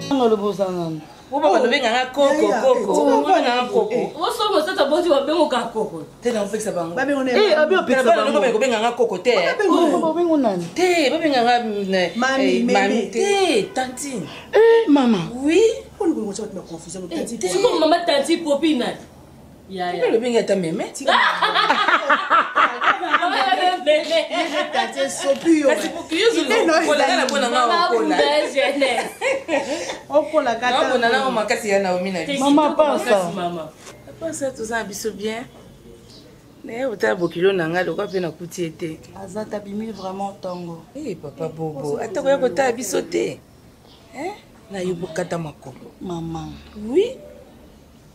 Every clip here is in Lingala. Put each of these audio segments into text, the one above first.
Non le bosana. Vous pouvez venir à coco. Vous venez à coco. Vous sommes ça t'as besoin de venir à coco. T'es dans le ça va. Eh, abi opesa ba. Vous pouvez venir à coco té. Vous venir nani? Té, vous venir à Mamie, té, tantine. Eh, maman. Oui. Pourquoi nous commençons à mettre confusion avec tantine? C'est comme maman tantine popine. Ya. Le venir à ta mémé. Tantine sopio. Kasi pour que vous le la bonne nga okola. Okola kata. Non, bonana o makasi ya Naomi na. Maman pense. Maman. Pense tout ça biso bien. Mais au table kilo nanga le quoi pe na kuti été. Azata bimi vraiment tongo. Eh papa bobo, atako ya kota biso te. Hein? Na yubo kata makolo. Maman. Oui.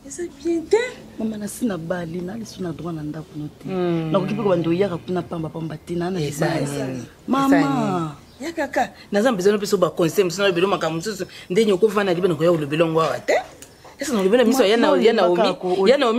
C'est bien te. Maman na sina bali na lisu na droit na ndako note. Na kokipe ko bando yaka kuna pamba tina na bali. Maman. Ya kaka, naza besoin de ba conseil, msona le belo makamususu ndenyo ko fana libe ko ya le belo ngwa te. Est-ce que nous le miso ya Naomi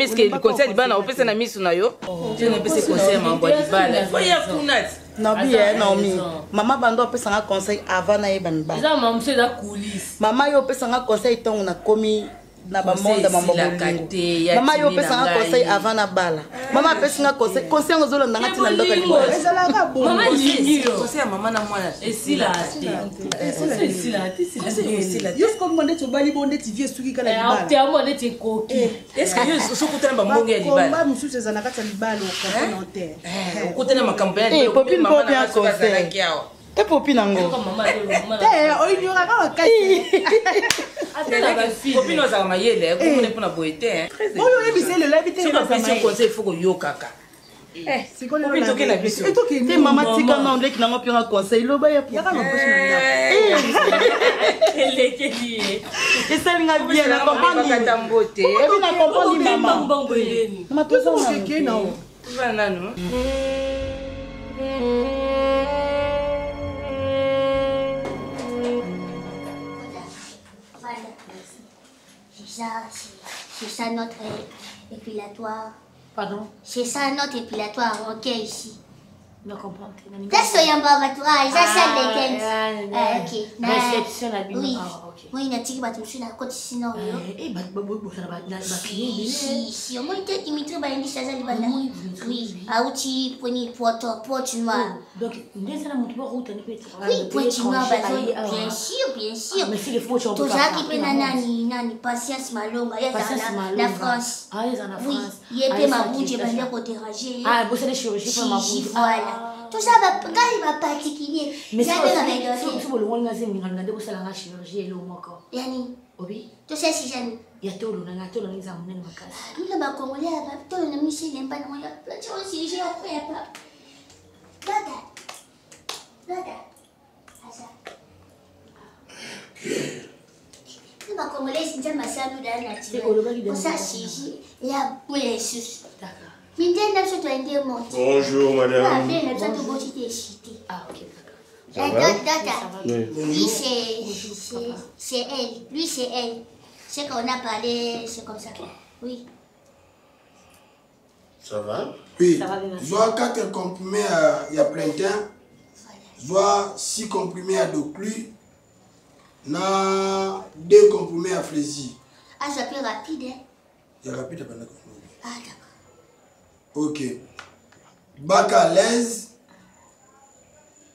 ce que le conseil libana opesa na miso na yo. Je ne peux se conseil mambo libana. Faut ya kunat. Naomi. Maman bando opesa nga conseil avant na yeban ba. Ça maman c'est la coulisse. Maman yo opesa nga conseil tongo na komi na ba monde mambo bolingo. Maman yo opesa nga conseil avant na bala. Maman opesa nga conseil ngozolo ndanga tina ndoka libala. Ezalaka bon. Maman lini yo. Conseil maman na mwana. Et si la Juste comme on est au bali bonde tu viens suki kala libala. T'es à moi de tes coquilles. Est-ce que yo so kutana ba mbongo ya libala? Combat mususu ezalaka ta libala au commentaire. Okutana makambo ya Eh, popine maman popine na conseil. Te popine ngo. Maman. Eh, il y aura quand kati. Attends la fille. Popine oza mayele, ko mone pona boete hein. Oyo ebise le labite Si ma question conseil faut ko yo kaka. c'est quoi le Popine toke na biso. Et toi qui Te maman tika na ndeki na ngopi nga conseil lo ba ya. yaka na bosi na Elle est liée. Et ça linga bien na comprendre. Kata mbote. Et puis na comprendre maman. Bongo eleni. Maman tout ça ndako. Keke na o. Va nanu. C'est ça notre épilatoire. Pardon? C'est ça notre épilatoire, ok ici. Non comprends. Laisse y embarratoire, ça c'est les gens. Ok. Réception la bille. Oui. Ah, ok. Oui, il y a des gens qui sont à côté sinon. Si au moins tu Dimitri va indi ça les bana. Oui. Auti poni porte noir. Donc, ndeza na mtu route ni peut Oui, porte noir bien sûr. Mais si les faux sont tout ça qui peut nani patience malonga ya la France. Ah, ils en Oui, France. il est ma bouche va côté rager. Ah, vous savez chirurgie pour ma bouche. Voilà. Tout ça va quand il va particulier. Mais c'est vous le monde ngazé nganga de la chirurgie le moko. Yani, Obi, tout ça si jamais. ya tolo na tolo na za munene makasi. Nous là Congolais là, tout le monsieur n'aime pas nous. Là tu vois si j'ai offert pas. Là. Asa. Nous ba Congolais c'est déjà ma sœur nous dans la tire. Pour ça si là pour les sus. D'accord. Bonjour madame. Ah, ok, Lui, c'est elle. Lui, c'est elle. C'est qu'on a parlé, c'est comme ça. Oui. Ça va? Oui. Ça va bien. Soit 4 comprimés à Printemps, soit 6 comprimés à Doclu, 2 comprimés à Flézy. Ah, c'est plus rapide, hein? C'est rapide, pendant que ah, d'accord. Ok. Bac à l'aise.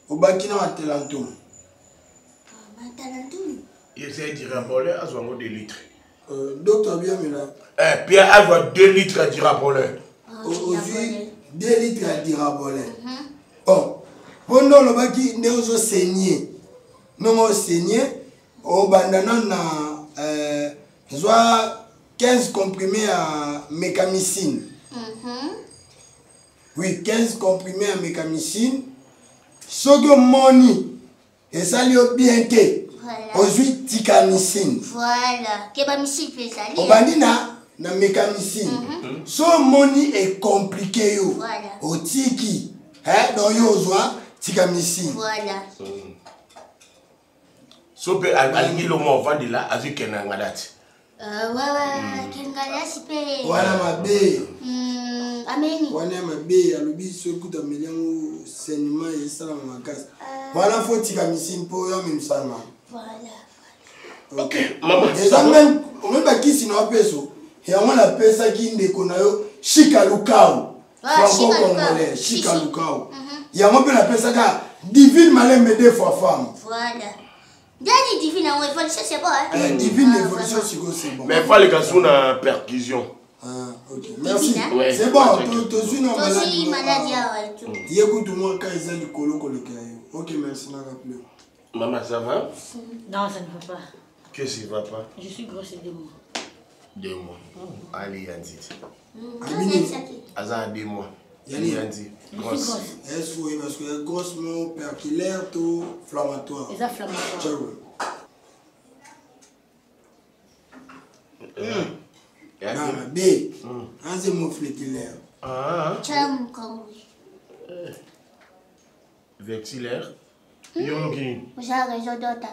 Au bac à Talentum. Talentum. Il s'est dit rapolé à 2 litres. Docteur bien, Pierre a 2 litres à dirapolé. Aujourd'hui, 2 litres à dirapolé. Bon. Pendant le bac, nous avons saigné. Nous avons saigné. Au bandana, soit 15 comprimés à mécamycine. Oui, 15 comprimés à mécamycine. Sogo moni. Et ça lui a bien été. Voilà. Aujourd'hui, ticamycine. Voilà. Kebamycine fait ça. Au bandina, na mécamycine. So moni est compliqué yo. Voilà. Au tiki. Hein, donc yo zoa ticamycine. Voilà. So pe alingi lo mo vandi là avec un ngadati. Ouais, Kengala sipe. Voilà ma bé. Ameni. Voilà ma bé, alobi so kuta meliango saignement et ça ma casse. Voilà faut ticamycine pour yo même ça. Voilà. Ok. Maman. Déjà même qui sinon peso. Et on a pesa qui ndekonayo Chikalukao. Franco-congolais, Chikalukao. Il y a un peu la pesa car divine malin me deux fois femme. Voilà. Dernier divine en évolution, c'est bon, hein? Divine évolution, c'est bon. Mais pas les cas sous la percussion. Ah, ok. Merci. Ouais. C'est bon, tu suis non malade. Tu suis maladie, ouais, tout. Écoute moi quand ils ont du colo le caillou. Ok, merci, n'a pas plus. Maman, ça va? Non, ça ne va pas. Qu'est-ce qui va pas? Je suis grosse et 2 mois. 2 mois. Allez, Yanti. Azan 2 mois. Yanti. Grosse. Est-ce que parce que grosse mot perculaire tout inflammatoire. Les inflammatoires. Non, B. C'est mot fléculaire. Ah. Tcham, comme Vexillère. Yongi. vous avez raison d'autre.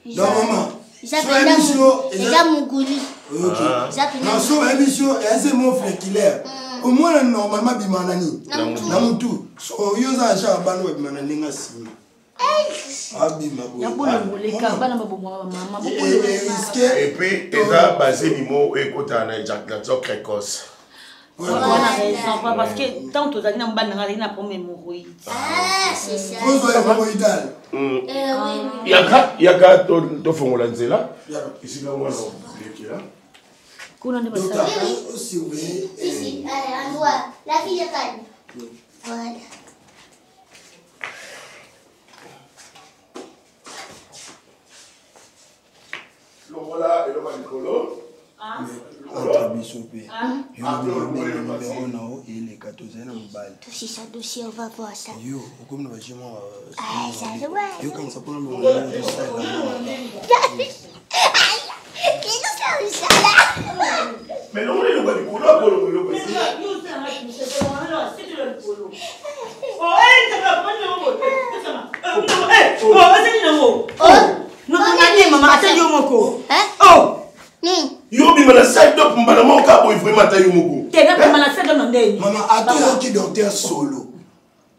Non, maman. Déjà Mougouli. Ok. Non, sur l'émission, c'est mot fléculaire. Au moins, normalement, bimanani. Namutu. So, yo za acha bano bimanani ngasi. Abima bo. Et puis, ils ont basé les mots et côté en éjaculation précoce. Parce que tant que tu as dit que tu as pour m'hémorroïde. Ah, c'est ça. Vous avez hémorroïdal. Oui. Il y a qu'à te faire là. Ici, là, on est là. Docteur, aussi, oui. Ici, allez, on voit. La fille de calme. Voilà. Voilà, et le manicolo. Touchez ça dossier, on va voir ça. Yo, comme nous vachement. Ah, ça se voit. Yo, comme ça pour le moment. Qu'est-ce que c'est ça là? Mais non, le manicolo, pour le Yo bi mana side up mbana mo ka boy vraiment ta yumugo. Tena pa mana side up ndeni. Mama ato ki docteur solo.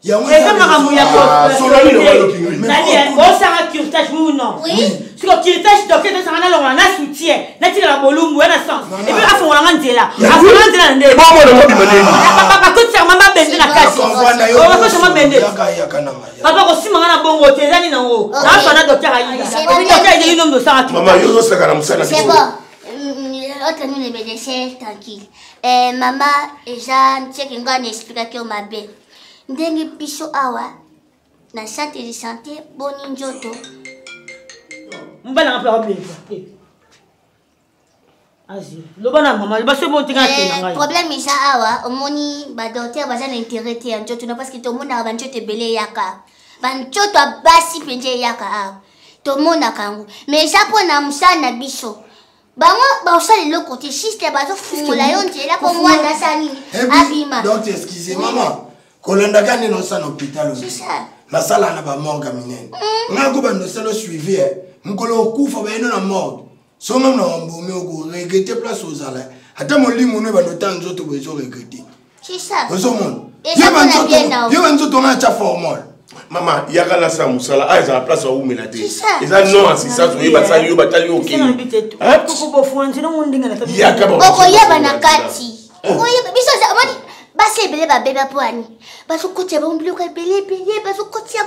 Ya mo. Eza makamu ya ko. Solo ni lo kingi. Nani o sanga curtage mu non. Oui. Sur curtage docteur to sanga na lo na soutien. Na tira bolumbu na sens. Et puis afa wala nzela. Afa nzela ndeni. Bon mo mo bi maneni. Papa ko tsama mama bende na kasi. O ko tsama bende. Papa ko simanga na bongo tezani na wo. Na fa na docteur ayi. Et puis docteur ayi no ndo sanga. Maman yo zo saka na musana. C'est bon. L'autre nous les laisser tranquille. Maman, et Jean, tu sais qu'il y a une explication ma belle. Dengue piso awa, na santé de santé, bon njoto. Mbala ngapla bien. Azi, lo bana maman, ba se bon tinga tena. Problème is awa, omoni ba docteur ba za na intérêt te njoto na parce que tout le monde a ba njoto belé yaka. Ba njoto basi penje yaka awa. Tout le monde a kangu. Mais ça pour na musana biso. Bah ça le côté système bah ça la yonte là pour moi dans sa ni abima donc excusez maman kolanda gani no sa hôpital c'est ça la sala na ba morgue minene ngako ba no sala suivi mukolo kufa ba eno na morgue so même na mbome ko regretter place aux ala ata molimo no ba no tanzo to bezo regretter c'est ça bezo mon yo banzo to na cha formol. Maman, il y a la salle Moussala, ils ont la place où il a dit. Ils ont non assistance, ils ont battu, ils ont ok. Il y a qu'à Nakati. Basi belé ba bébé pour ani. Baso kotia ba mblo ka belé baso kotia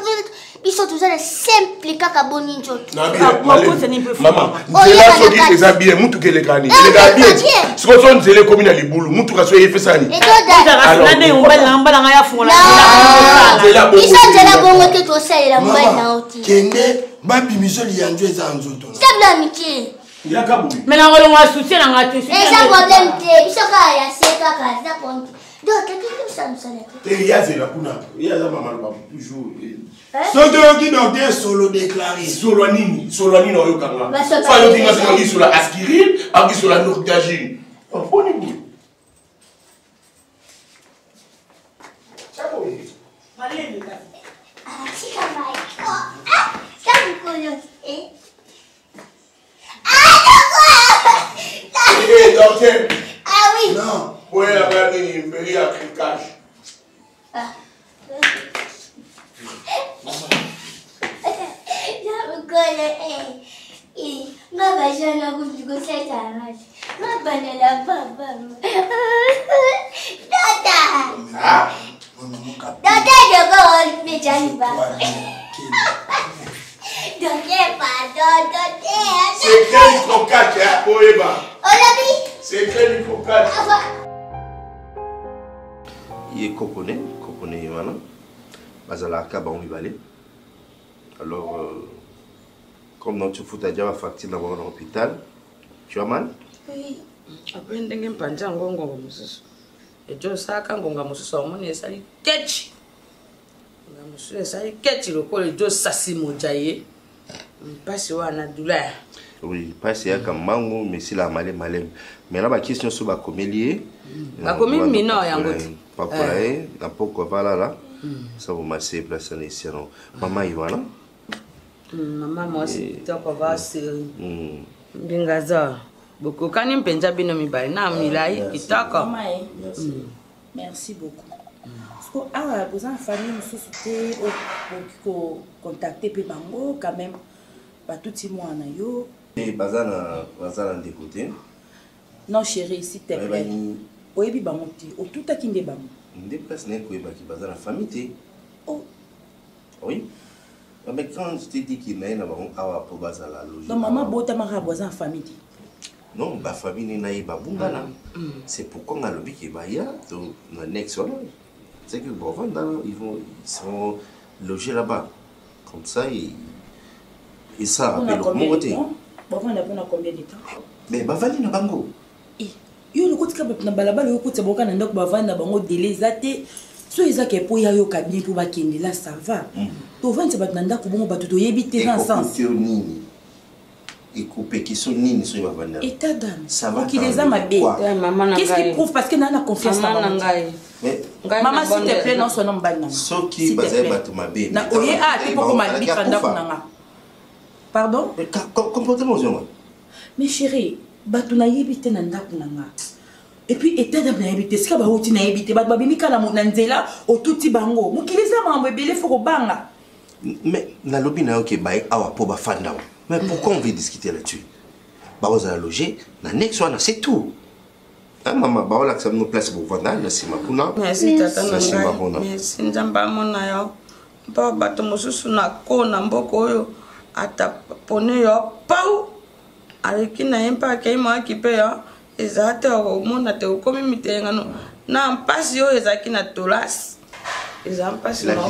biso tout ça simple kaka boni njoto. Maman, c'est là que dit les habillés, mutu que les gani. Les habillés. Ce que sont les communes à Liboulou, mutu ka soye fait ça ni. Et toi na be umbala ngambala ngaya fungula. Biso tela bongo ke to sala la mbala na oti. Kende ba bimiso li yanjo eza nzoto. C'est la amitié. Il y a qu'à mais na ngolo ngwa soutien na ngati. Et ça problème te biso ka ya seka ka ça compte. Donc, qu'est-ce que ça nous sert? Il y a c'est la kuna. Il y a ça maman toujours. Soto qui docteur solo déclaré. Solo nini no yo kanga. Fa yo dinga se ngi sur la aspirine, ak sur la nortagine. On poni bu. Chako ni. Malele ka. Ah, si ka vai. Ah, ça vous connaissez. Eh, docteur. Ah oui. Non. Oui, la mère est une péri à criquage. Ah. Je me connais. Ma Mabanela papa. Tata. Tata de go pejani ba. C'est quel cocac, hein, Oeba? Olabi. C'est quel cocac? Il est coconé, voilà. Bazalaka, bah on y va aller. Alors, comme dans tu fous ta déjà facture dans l'hôpital, tu as mal? Oui. Après, je n'ai pas de temps. Et je sais que quand on a un sali ketch. On a sali ketch, le col de sassi mojaye. Passe à la douleur. Oui, passe à comme mango, mais c'est la malem. Mais là, ma question sur la comélie. La comélie mineur, il y a un peu. Pas pour aller, n'importe quoi là. Ça vous masser place en ici. Maman, il va là? Maman, moi aussi, tu vas c'est. Bingaza. Beaucoup quand il penja bino mi bari na mi lai kitaka. Merci beaucoup. Parce que ah vous en famille nous société au contacter pe bango quand même pas tout petit mois na yo. Et bazana de côté. Non chérie s'il te plaît. Oyebi bango ti o tout akinde bango. Ndé place n'est ko ba ki bazana famille té. Oh. Oui. Mais quand je t'ai dit qu'il n'a pas awa pour bazala logique. Non maman bota mara voisin famille. Non, ma famille n'est pas bungana. C'est pourquoi on a le bic et baya, donc on a next c'est que bon, ils seront logés là-bas. Comme ça, et ça rappelle le côté. Bon, on a combien de temps? Mais Bavani n'a pas go. Yo le côté que na balaba le côté boka na ndok Bavani na bango délai zate. So ezake po ya yo cabinet pour bakende là ça va. To vendre ba na ndako bongo batuto yebite dans sens. Et couper qui sont nini sur ma vanne. Et ta dame. Ça va. Qui les a ma bête. Qu'est-ce qui prouve parce que n'a confiance en maman. Maman s'il te plaît non son nom banana. So qui basé battu ma bête. Na oye ah tu pour ma bite fanda kunanga. Pardon? Comportement moi. Mais chérie, batu na yebite na ndako nanga. Et puis état dame na yebite ska ba hoti na yebite ba bimi kala mo nzela o tuti bango. Mukileza mambo ebele foko banga. Mais na lobby na OK bay awa po ba fanda. Mais pourquoi on veut discuter là-dessus? Bah, vous allez loger, c'est tout. Ah, maman, bah, on a nos places pour vendre, c'est ma pouna. Merci, tata, merci, njamba mona yo. Ba bato mosusu na ko na mboko yo atapone yo pau. Aleki na yempa ke ma kipe yo. Ezate o mona te komi mitenga no. Na mpasi yo ezaki na tolas. Ezampasi na ko.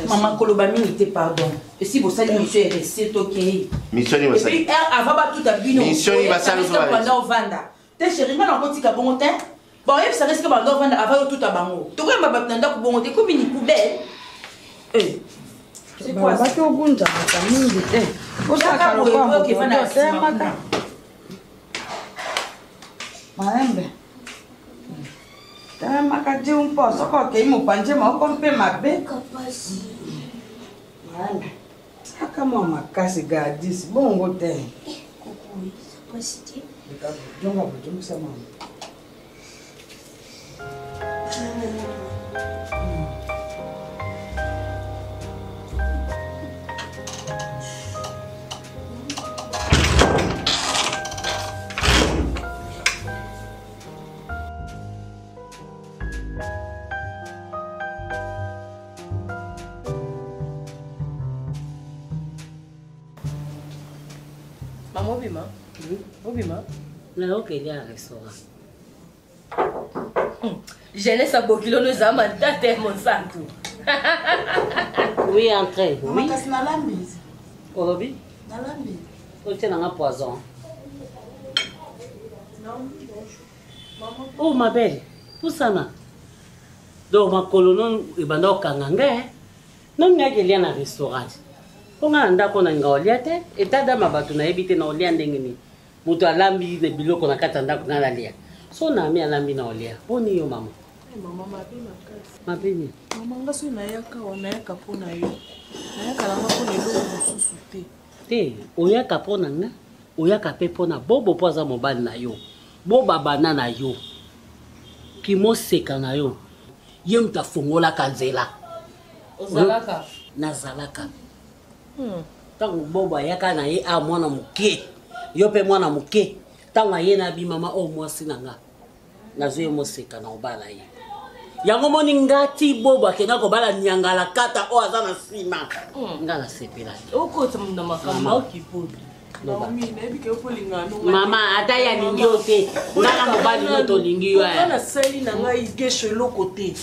Maman Kolobami n'était pardon. Et si vous savez, monsieur est resté toqué. Mission il va ça. Et puis avant tout à bino. Mission il va ça le soir. Pendant vanda. T'es chéri, mais on continue à bon temps. Bon, il ça risque pendant vanda avant tout à bango. Tu vois ma batanda ko bon, t'es comme une poubelle. Eh. C'est quoi ça? Au gunja, ça mingi te. Pour ça ka ko qui va na maka. Maembe. Makati un po soko ke mo panje mo kompe mabe kapasi. Manda. Saka mo makasi gadis bongo te. Kuku, kapasiti. Jonga bujum sama. Maman Bima, Bima, là ok il y a un restaurant. Je laisse à Bokilo nous amène tête mon santo. Oui entrez. Oui. Makas na lambi. Olobi? Na lambi. O tient un poison. Oh ma belle, pour ça là. Donc ma colonon et bando kanganga. Non nga qu'il y a un restaurant. On a ndako na ngoliate eta dama batu na ebite na olia ndenge ni mutu alambi ne biloko na kata ndako na lalia so na mi alambi na olia poni yo mama Mama mabe makasi mapeni mama ngaso na yaka wana yaka pona yo na yaka la mako ne lo mususu te oyaka pona nga oyaka pe pona bobo poza mobali na yo bo babana na yo kimo seka na yo yem ta fongola kanzela Ozalaka nazalaka tango bobo ayaka na ye a mwana moke yo pe mwana moke tanga ye na bi mama o mwasi nanga nazo moseka na obala ye yango moni ngati bobo akenda ko bala nyangala kata o aza na sima ngala sepela okota mna makamba okipopi mama ata ya lingi ote ngala mobali noto lingi yo ana sali na ngai gesho loko te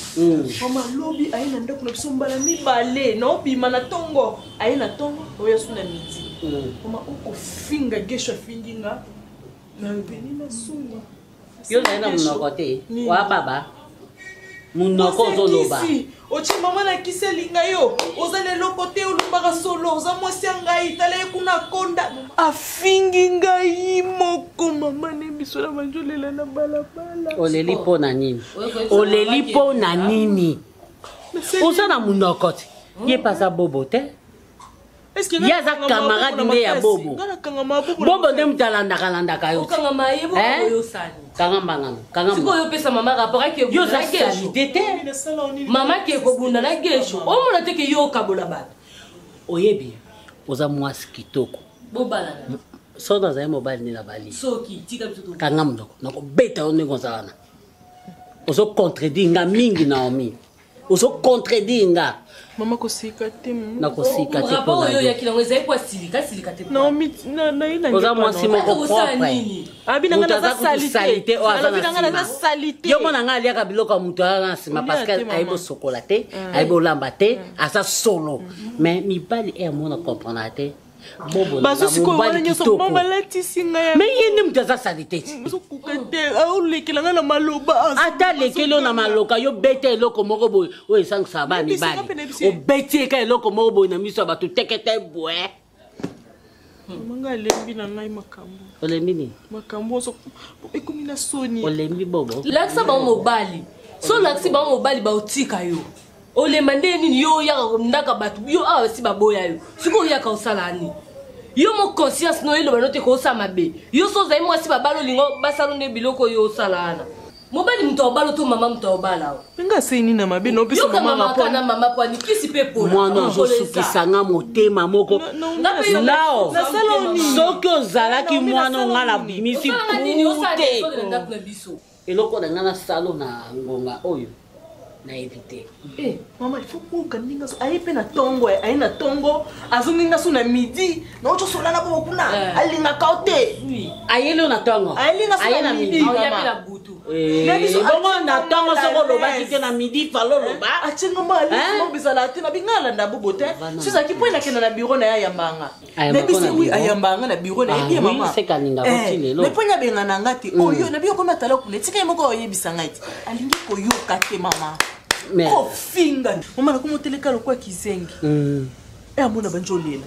mama lobi aina ndako na biso mbala mibale na obima na tongo aina tongo oya suna midi mama oko finga gesho finginga na beni na suni yo na munoko te wa baba munoko zoloba ochi mama na kiselinga yo ozale loko te olumbaka solo oza mwasi ya ngai tala ye kuna konda afingi ngai moko mama ne biso na manjolela na balabala oleli po na nini oleli po na nini oza na munoko te ye pasa bobo te yaza camarade nde ya bobo bobo nde mutalandaka yo kangambangana mama rapport ake yo za salite te mama ke kobunda na gesho omona te ke yo kabola bato oyebi oza mwasi kitoko bobala so nazali mobali nde na bali soki tika biso kanga munoko nakobeta yo ndenge oza wana ozo contredire nga mingi naomi ozo contredire nga mama kosika te nakosika te po yo yakilango ezali kwa silika te na ina oza mwasi moko propre abinanga na salite abinanga na salite yo mona nga aliaka biloko ya mutu na nsima parce que ayibo sokola te ayibo olamba te aza solo mais mibali emona comprendre te bobo bazo siko wana nyoso mama latisi nga ya mais yende mutu aza salite te aolekelanga na maloba ata lekelo na maloka yo bete eloko moko boye oyo esangisa ba mibali obeti eka eloko moko boye na miso ya bato tekete bwe manga lembi na ngai makambo olembi nini makambo ekomi na soni olembi bobo lakisa bango mobali so lakisi bango mobali baotika yo olemba nde nini yo oyaka ndaka bato yo awa si baboya yo sikoyo oyaka osala nini yo mo conscience no eloba no te kosala mabe yo so ozali mwasi babala olingo basala nde biloko yo osala wana mobali mutu obala to mama mutu obala nga seni na mabe no pesa mama po na mama po nikisi pe po mwana ozosukisa nga motema moko nao soki ozalaki mwana onga na bimisi pute eloko na nga na salo na ngonga oyo na éviter mama il faut qu'on gagne so ayi pe na tongo ayi na tongo azunginga so na midi na ocho sola na bo kuna alinga kaote ayelo na tongo ayi na midi ya la butu bongo na tongo soko loba kite na midi falo loba achengo mali mo bizala te na bingala nda bobo te sisa ki point na kena na bureau na ya yambanga na bisi oui ayambanga na bureau na ye mama c'est kaninga botile lo le point ya bengana ngati oyo na biyo ko matala kule tika moko oyebisa ngati alingi ko yo kate mama kofinga mama nakomoteleka lokwa kizengi amona banjolela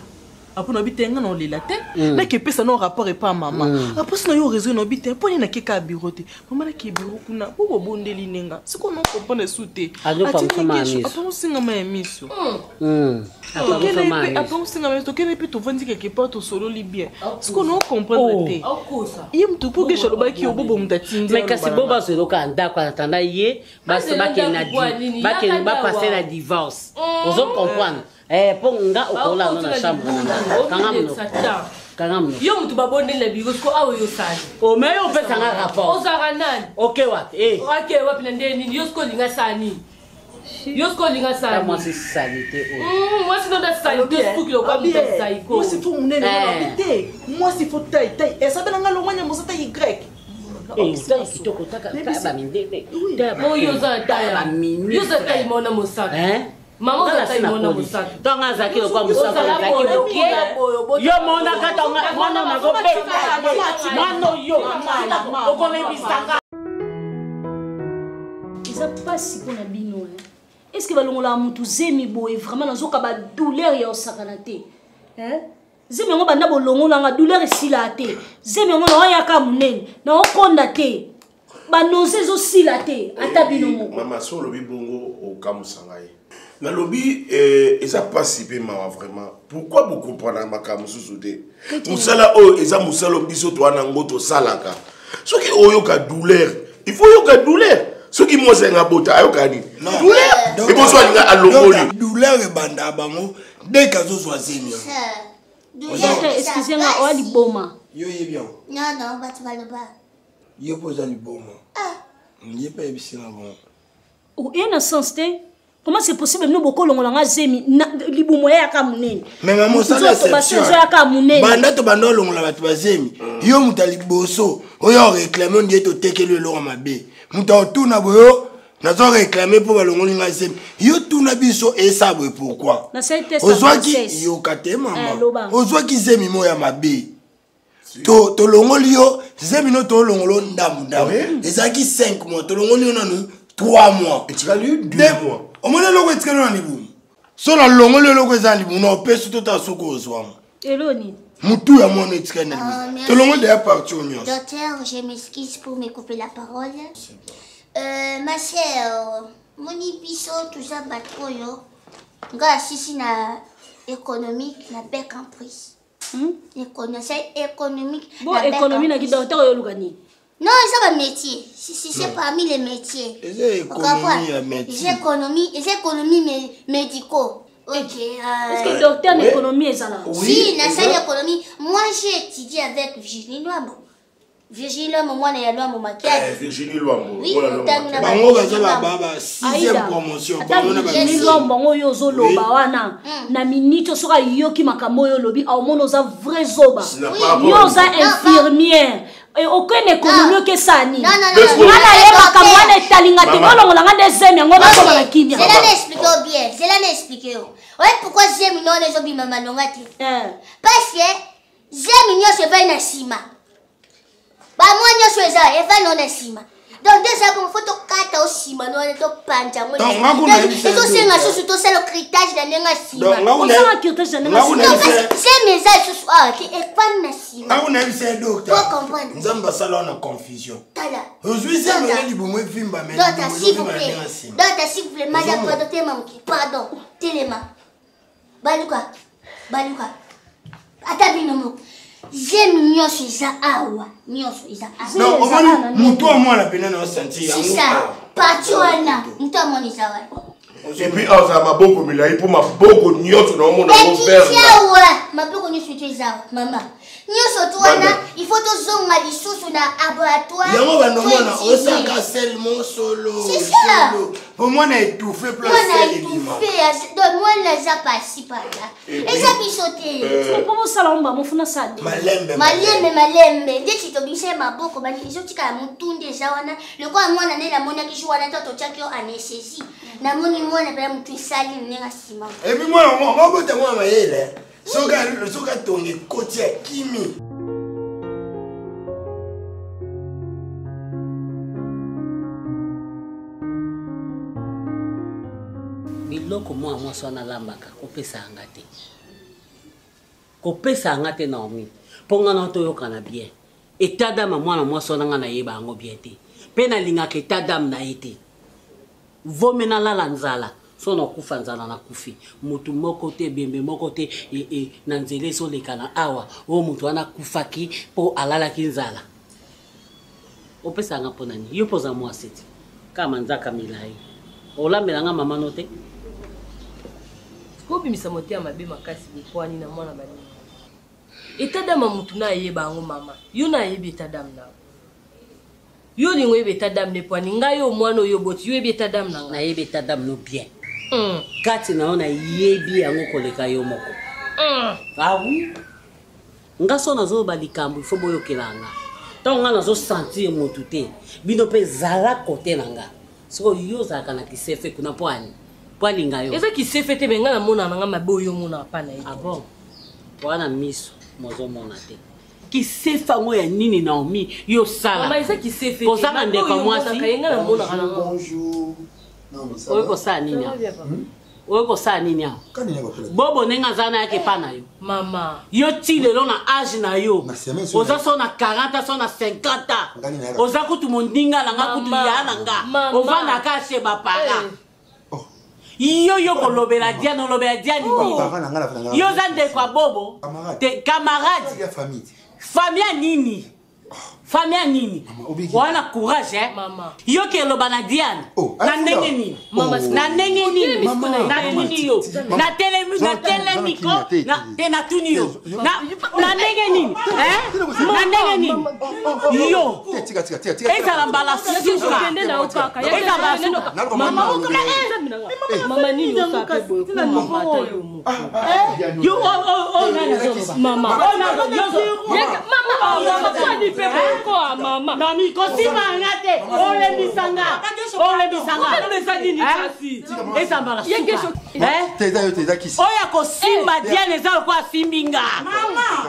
apona bitenga na olela te nakepesa na rapport epa mama aposi na yo réseau na bite mponi nakeka bureau te mama nake bureau kuna bobondeli nenga siko no comprendre su te aposinga ya miso aposinga miso tokende pe tovandi quelque part tosololi bien siko no comprendre te ye mutu po gesha lobaki yo bobo mutu atindi mais kasi bo bazoyoka ndako atanda ye basi bakende bapase na divorce ozo comprendre pour nga okola na chambre kanga mno yo mutu babonde na biro ko awo yo sali o me yo pesa nga rapport ozara nani okay wapi wapi na ndeni yo sko linga sani yo sko linga sani moi c'est salité moi c'est dans salité tout kilo comme ça saiko moi c'est tout munene na bité moi c'est faut taille et ça benanga longanya mo ça y kitoko taka ba mindele yo za taille mona mosaka Maman za taimona musaka. Tonga zaki kwa musaka na zaki bokie. Yo mona katonga mwana na gope. Mano yo mama. Okone bisanga. Isa pasi pona bino est-ce que balongola mutu zemi boye vraiment nazoka ba douleur ya osakana te. Zemi ngo banda bolongola nga douleur esila te. Zemi ngo na yaka munene na okonda te. Banose zo sila te ata bino mo. Mama solo bibongo okamusangai. Na lobby eza participer ma vraiment. Pourquoi vous comprenez ma kamususu te? Musala o eza musalo biso to ana ngoto salaka. Soki oyo ka douleur, il faut yo ka douleur. Soki mo senga bota ayo ka ni. Douleur. Et bonsoir nga alongoli. Douleur e banda bango dès que zo swazini. Excusez-moi, on a dit boma. Yo est bien. Non, non, va te mal bas. Yo pose à bon. Il est pas ébissé avant. Ou un sens, comment c'est possible nous beaucoup l'on zemi libumoya ya kamunene. Mais maman ça la exception. Banda to banda l'on la bat zemi. Yo mutali boso. Oyo réclamer on dit to teke le loro mabe. Muta tout na boyo. Na zo réclamer pour balongo linga zemi. Yo tout na biso et ça pourquoi? Ozwa ki yo kate maman. Ozwa ki zemi moya mabe. To longoli yo zemi no to longolo ndamu ndamu. Ezaki 5 mois to longoli yo nanu 3 mois. Et tu as lu 2 mois. On m'a dit que tu as lu un so la longo le logo za libu no peso to ta soko ozwa. Eloni. Mutu ya mwana etikana libu. To longo de ya parti on yos. Docteur, je m'excuse pour me couper la parole. Ma sœur, moni biso tout ça batroyo. Nga sisi na économique na bec en prise. Économique. Bon, économie na ki docteur yo lugani. Non, c'est un métier. C'est parmi les métiers. C'est économie, médicaux. Ok. Est-ce que docteur d'économie est ça là? Si, la salle d'économie. Moi, j'ai étudié avec Virginie Loambo. Virginie Loambo, moi, j'ai lu mon maquillage. Virginie Loambo. Oui, bango baza baba 6e promotion. Virginie Loambo yo zo loba wana. Na minute soka yoki makambo yo lobi au monde za vrai zoba. Yo za infirmière. Et aucune économie que ça ni. Non. C'est là expliqué. Ouais, pourquoi j'aime non les obi mama nongati. Parce que j'aime nyo se va na sima. Ba moi nyo se za e va non na sima. Donc déjà bon faut to kata au sima no to panja mo. Et to senga susu to selo critage na nenga sima. On sent critage na nenga sima. J'aime mes ailes susu qui est pas na sima. On a vu c'est docteur. Faut comprendre. Nzamba salon na confusion. Tala. Aujourd'hui c'est le libu mo vimba mais. Docteur s'il vous plaît. Docteur s'il vous plaît, madame pardon. Téléma. Baluka. Atabinomo. J'aime nyoso isa awa. Non, on va muto moi la peine na senti yango. C'est ça. Patiwana. Muto moi ni sawa. Et puis ça m'a beaucoup mis là pour ma beaucoup nyoso na mon père. Ma beaucoup nyoso tu isa maman. Nyoso toana, il faut to zonga lisusu na laboratoire. Yango ba nomona osaka seulement solo. C'est ça. Pour moi na étouffé place sel donc moi les a pas si par là. Et ça bisoté. Comment ça là on va mon funa ça. Malembe. Dès que tu obise ma boko ba ni zotika mutunde za wana. Le kwa mwana na mona ki shwana to chakio anesthésie. Na moni mwana pa mutu sali nenga sima. Et puis moi on va te moi mayele. Soka tongi kotia kimi. Biloko mwa swana lambaka kopesa ngate. Kopesa ngate Naomi. Ponga na to yokana bien. Etadama mwana mwa swana ngana yeba ngo bien te. Pena linga ke tadam na ete. Vomena lala nzala. Sono kufa nzala na kufi. Mutu moko te bembe moko te na nzele so lekana awa. O mutu wana kufaki po alala kinzala. Opesa nga ponani. Yo poza mwa seti. Kama nzaka milai. Olambela nga mama note. Ko bimisa mote ya mabe makasi bipwani na mwana bani. Etadama mutu na yeba ngo mama. Yo na yeba etadam na. Yo lingo yeba etadam ne pwani ngayo mwana yo boti yo yeba etadam na. Na yeba etadam no bien. Kati na ona yebi yango koleka yo moko. Ah oui. Nga so na zo ba likambu ifo boyo kelanga. Tonga na zo sentir mutu te. Bino pe zala kote nanga. So yo za kana kisefe kuna pwani. Pwani ngayo. Eza kisefe te benga na mona nanga maboyo mona pa na ye. Ah bon. Wana miso mozo mona te. Kisefa ngo ya nini Naomi yo sala. Mama eza kisefe. Kozaka ndeka mwasi. Kayenga na mona kana. Bonjour. Oiko saa nini ya? Oiko saa nini ya? Bobo nenga zana yake pana yo. Mama. Yo tile lo na âge na yo. Oza so na 40, so na 50. Oza kutu mondinga langa kutu ya langa. Ovanda kashe bapara. Yo kolobela diano lobela diani. Yo zande kwa bobo. Te camarade. Famille nini? famille nini wana courage yo ke loba na Diane na ndenge nini na ndenge nini na tuni yo na telemi ko na tuni yo na ndenge nini na ndenge nini yo eza mbala suka eza mbala mama nini ukaka yo mama mama nani kosima ngate ole bisanga esa mbala teza kisi oya kosimba Diane eza lokola simbinga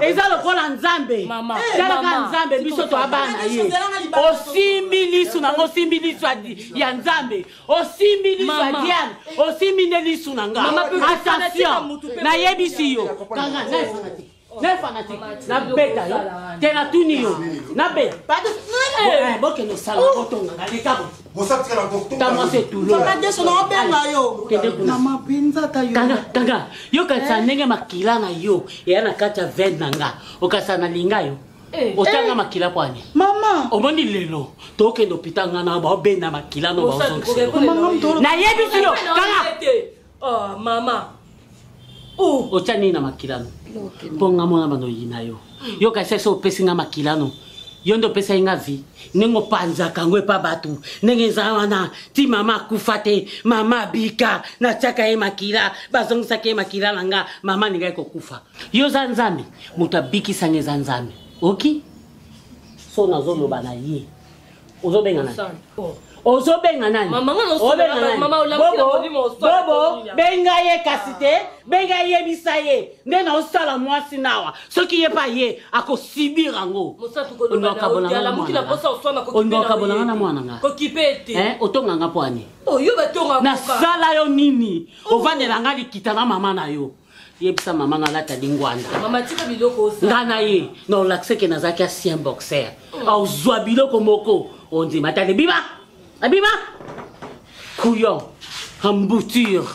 eza lokola nzambe talaka nzambe biso to abana ye osimbi lisu nango osimbi lisu ya nzambe osimbi lisu ya Diane osimbi ne lisu nanga attention na yebisi yo kanga na fanatique na beta yo tena tuni yo na beta boke no sala otonga ngaleka bo bosakira doktor tama se tulo papa de sono obenga yo na mapinza ta yo kanga yo kanisa ndenge makila na yo ya na kata vend nanga okasa na linga yo otanga makila kwani mama omoni lelo toke ndo pitanga na ba obenda makila no ba ozonga na yebisi yo kanga mama ochani na makilano ponga mona bano yina yo kasi so pesinga makilano yo ndo pesa inga vi nengo panza kangwe pa batu nenge zawana ti mama kufate mama bika na chaka e makila bazongisa ke makila nanga mama ninga ko kufa yo za nzambe mutabiki sange za nzambe oki so nazolo bana yi ozobenga na ozobenga nani mama bobo benga ye kasite benga ye bisaye ndena osala mwasi nawa soki ye pa ye akosibira ngo onokabona na mwana nga otonga nga pwani na sala yo nini ovandela nga likita na mama na yo yebisa mama na lata lingwanda ngana ye na olakseke nazaki asien boxer aozwa biloko moko ondima tale biba Abima couillon embouture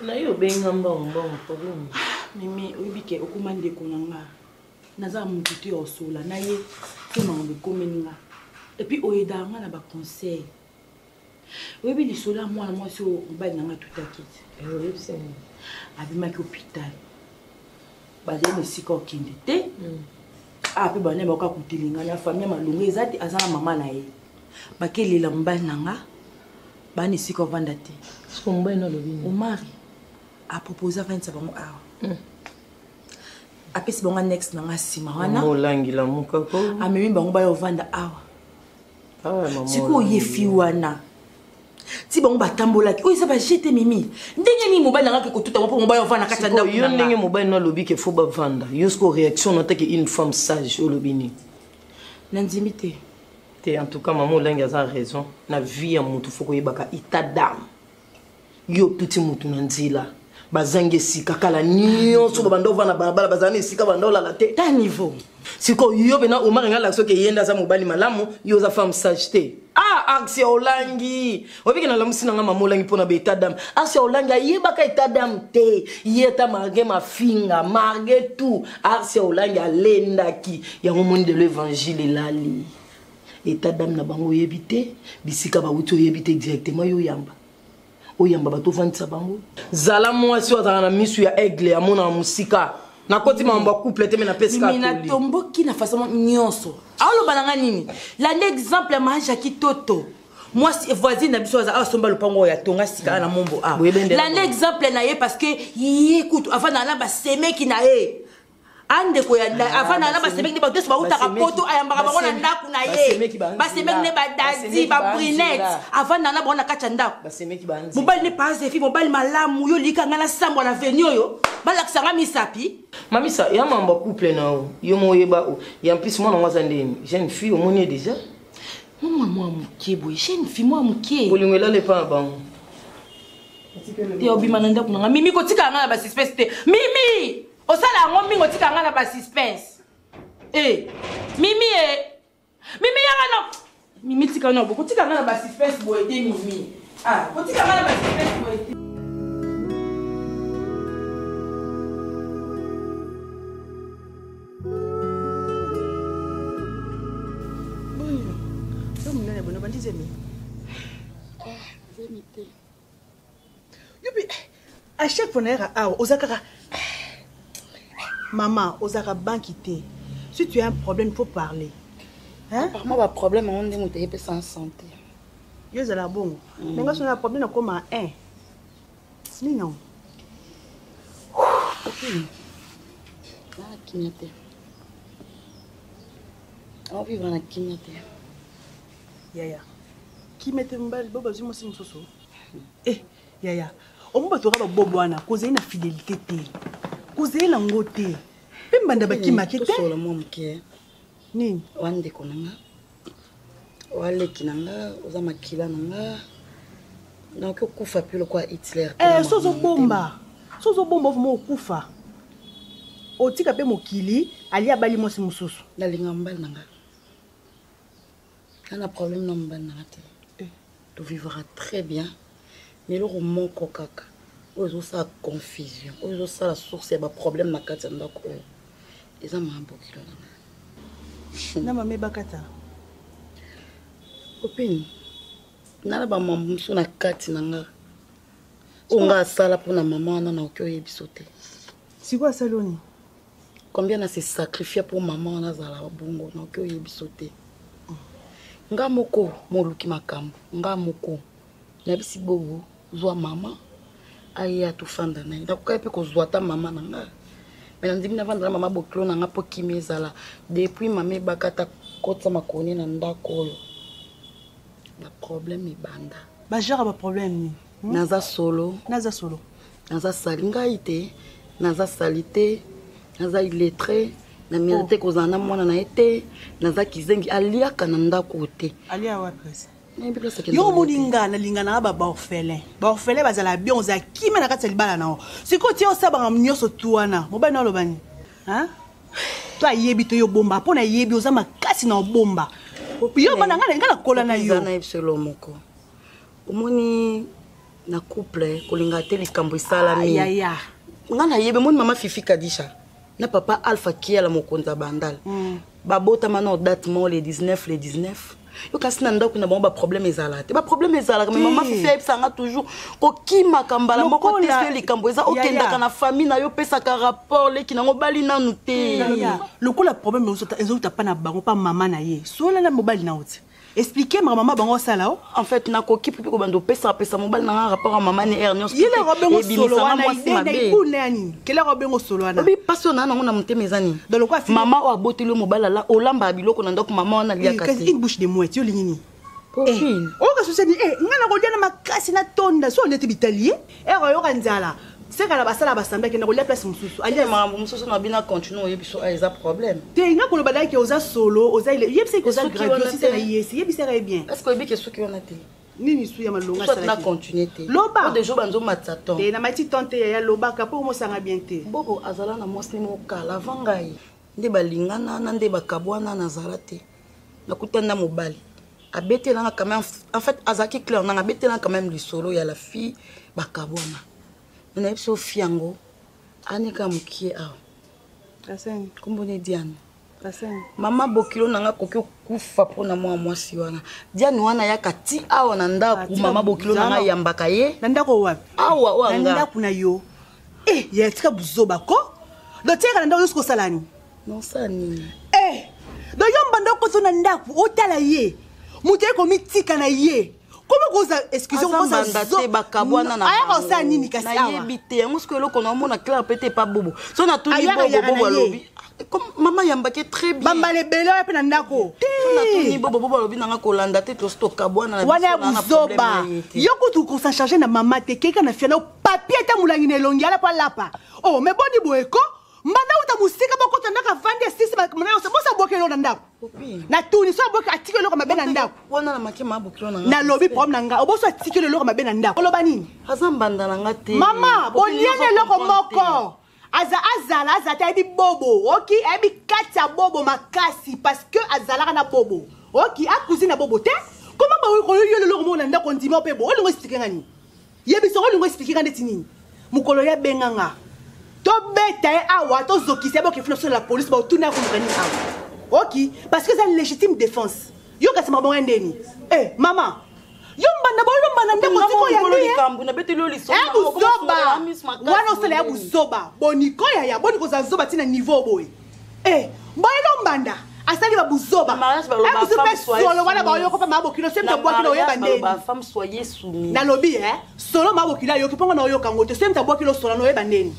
na yo benga mbongo problème mimi obike okumande konanga naza mutu te osola na ye tuma on komeninga et puis oyedanga na ba conseil oyebi lisola mwana mwasi obali nanga tout akiti oyebise abimaki hôpital bazali sika okende te ape bana baka kutilinga na famille malungu ezati azana mama na ye bakelela mobali nanga bani sika ovanda te so mobali no lobi omari apropose avanisa bango awa apesi bango next nanga nsima wana molangila mokako amemi bango baya ovanda awa sikoyo oyefi wana ti bango batambolaki oyo eza bajete mimi ndenge nini mobali nanga ke kotuta mpo mobali ovanda kati ya ndako yo ndenge mobali no alobi ke fo bavanda yosko réaction notake une femme sage olobi nini nandimi te en tout cas maman Olengi a raison na vie ya mutu foko yebaka itadam yo tuti mutu na nzila bazange sika kala nyonso babando vana balabala bazani sika bandola la te ta niveau siko yo bena Omar ngala so ke yenda za mobali malamu yo za femme sage te axe Olangi obiki na lamusi na mama Olangi pona be itadam axe Olangi yebaka itadam te yeta marge mafinga marge tout axe Olangi alendaki ya monde de l'évangile lali état d'âme na bango yebite bisika ba wuto yebite directement yo yamba bato vantisa bango zala mwasi wa na misu ya aigle amona musika na koti mambo couple te na pesika mina tomboki na façon nyonso alo bananga nini la l'exemple ma Jackie Toto moi voisine na biso za asomba lopango ya tonga sika na mombo a la l'exemple na ye parce que écoute avant na ba semeki na ye ande ko ya afana na basemeki ba teso ba utaka poto ayambaka bango na ndaku na ye basemeki ne badadi ba brunette afana na bona kacha ndaku basemeki banzi mobali ne pas efi mobali malamu yo likanga na sambo na venio yo balakisanga misapi mamisa ya mambo couple na yo moyeba ya plus moi na mwaza ndeni jeune fille au moni déjà moi mukebo jeune fille moi muke bolingela le pa bango yo bimana ndaku na mimi ko tika nga na ba suspense te mimi osala ngo mingo tika nga na ba suspense mimi yanga no mimi tika no boko tika nga na ba suspense boye te mimi ko tika nga na ba suspense boye te Oza munene bona bandi zemi. Zemi te. Yubi à chaque fois naira ah ozakara. Maman, ozaka banki te. Si tu as un problème, il faut parler. Hein? Par moi, le problème, on dit que tu es sans santé. Yo zala bon. Mais quand on a un problème, comme un. Ni non. Ok. Ah, kimete. On vit dans la kimete. Yaya. Kimete mbali, boba zimo si msoso. Yaya. Omba toka bobo wana, cause ina fidélité te. Cause ina ngote. Pembanda bakimake te. Solo mo mke. Nini? Wande konanga. Wale kinanga, oza makila nanga. Na okufa pilo kwa Hitler. Sozo bomba. Sozo bomba vmo okufa. Otika pe mokili, ali abali mosi mususu. La linga mbali nanga. On a problème non mbali nanga te. Tu vivras très bien. Mais le roman kokaka. Ozo sa confusion. Ozo sa la source ya ba problème na kati ndako. Eza mambo kilo nanga. Na mame bakata. Copine. Nala ba mambo so na kati nanga. Onga sala pona maman na okyo yebisote. C'est quoi saloni? Combien on s'est sacrifié pour maman na zala bongo na okyo yebisote. Nga moko moluki makambo. Nga moko. Na bisi bobo zwa mama aya tufanda na. Na ko pe ko zwa ta mama nanga. Mais ndimi na vanda mama boklo nanga po kimezala. Depuis mama bakata kotsa makoni na ndako. Le problème est banda. Ba gère ba problème ni. Naza solo. Naza solo. Naza salinga ite. Naza salite. Naza illettré. Na mérité ko zana mwana na ete. Naza kizengi alia kananda kote. Alia wa presse. Yo moninga na lingana ba orphelin. Ba orphelin bazala bien oza kima na kati libala na. Siko ti osaba ngamnyoso tuana. Mobali na lobani. Hein? Toi yebi to yo bomba. Pona yebi oza makasi na bomba. Yo bana ngala kola na yo. Na ebselo moko. Omoni na couple kolinga te likambo isalami. Ya. Ngana yebe moni mama Fifi Kadisha. Na papa Alpha Kia la mokonza bandal. Babota mana date mo le 19. Yo kasi na ndako na ba problème ezala te. Ba problème ezala mais maman Fifi ebsanga toujours ko kima kambala moko te likambo eza okenda kana famille na yo pesa ka rapport le kinango bali nanu te. Le coup la problème ezo ta pa na bango pa maman na ye. So la na mobali na oti. Expliquez ma maman bango sala o. En fait na ko kipi ko bando pesa mobali na rapport à maman ni Ernest. Il est robé solo wana idée ku nani. Kele robé solo wana. Obi passo na ngo na mtemezani. Dans le quoi maman wa boteli mobali la olamba biloko na ndako maman na lia kati. Une bouche de mouette yo lingini. Oh ka suseni ngana ko diana makasi na tonda so ndete bitalier. Yo kanzala. C'est que la basala basamba ke na ko lia place mususu. Ali mambo mususu na bina continue yebiso aiza problème. Te nga ko lo badaki ke oza solo, oza ile yebise ko za gradio si c'est na yesi, yebise re bien. Est-ce que yebike soki on a te? Nini su ya malonga sala. Na continuité. Loba. O de jour banzo matsaton. Te na mati tonte ya loba ka po mo sanga bien te. Bobo azala na mosni mo kala vangai. Nde balingana na nde bakabwana na zalate. Na kutanda mobali. Abete na quand même en fait azaki clair na abete na quand même le solo ya la fille bakabwana. On a eu Fiango, Anika Mukie. Comment on dit Maman Bokilo nanga kokyo kufa pona mwa siwana. Diane wana yakati awa nanda ku mama Bokilo nanga yambaka ye. Nanda ko wapi? Awa wanga. Nanda kuna yo. Ya tika buzoba ko? Do teka nanda yusko salani. Non sani. Do yomba ndako so nanda ku otala ye. Muteko ko mitika na ye. Comment vous excusez-moi ça te bakabwana na aya ça nini kasi awa na yebite musko eloko na mona clair peut pas bobo so na tuni bobo lobi comme maman yambake très bien bamba le belo pe na ndako so na tuni bobo lobi nanga kolanda te to stock kabwana na wana buzoba yokutu ko sa charger na mama te keka na fiana papier ta mulangi na longi ala pa lapa oh mais boni boeko mbanda uta musika boko tandaka vande sisi ba mona so bosa bokelo na ndako na tuni so boka atikelo ko mabena ndako wana na makema bokelo na na lobi problem na nga oboso atikelo loko mabena ndako oloba nini azambanda na nga te mama boliene loko moko azala ta ebi bobo oki ebi katia bobo makasi parce que azala na bobo oki akuzi na bobo te comment ba ko yo loko mo na ndako ndima pe bo olingo expliquer ngani yebi so olingo expliquer ngani tinini mukolo ya benganga to beta awa to zokise bo ke fino sur la police ba tuna ko ngani awa. OK, parce que c'est une légitime défense. Yo kasi mabonga ndeni. Eh, mama. Yo mbanda ndeko tiko ya ndeni. Kambu na betelo liso. Buzoba. Wana osala ya buzoba. Boniko ya boniko za zoba tina niveau boy. Eh, mbaelo mbanda. Asali ba buzoba. Solo wana ba yoko pa mabo kilo semta bwa kilo yeba ndeni. Ba femme soyez soumise. Na lobby solo mabo kilo yo kipongo na yo kangoto semta bwa kilo solo no yeba ndeni.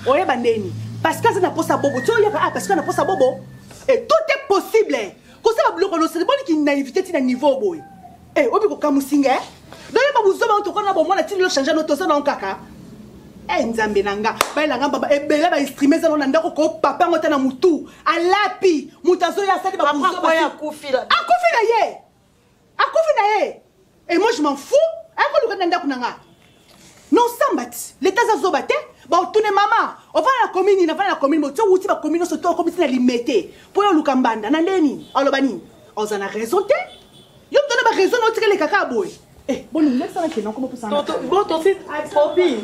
Oyeba ndeni. Parce que ça n'a pas sa bobo. Tu vois, parce que n'a pas sa bobo. Et tout est possible. Quand ça va bloquer, c'est bon qu'il naïveté à niveau boy. Eh, obi ko kamusinga. Donnez pas vous zoba on te connaît bon moi la tilo changer notre ça dans kaka. Eh nzambe nanga, ba langa baba e bela ba streamer ça na ndako ko papa ngota na mutu. Alapi, mutazo ya sali ba buzoba. Apa ya kufila. Akufi na ye. Akufi na ye. Et moi je m'en fous. Ako luka ndako nanga. Non sambati. L'état za zoba te. Bon, tourne maman, on va à la commune, on va à la commune, tu vois, tu vas commune, on comme si on limité. Pour le Lukambanda, Nandeni, Alobani, on en a raison, tu as raison, on tire les caca boy. Eh, bon, nous laissons la question, comment ça? Bon, ton fils, copine.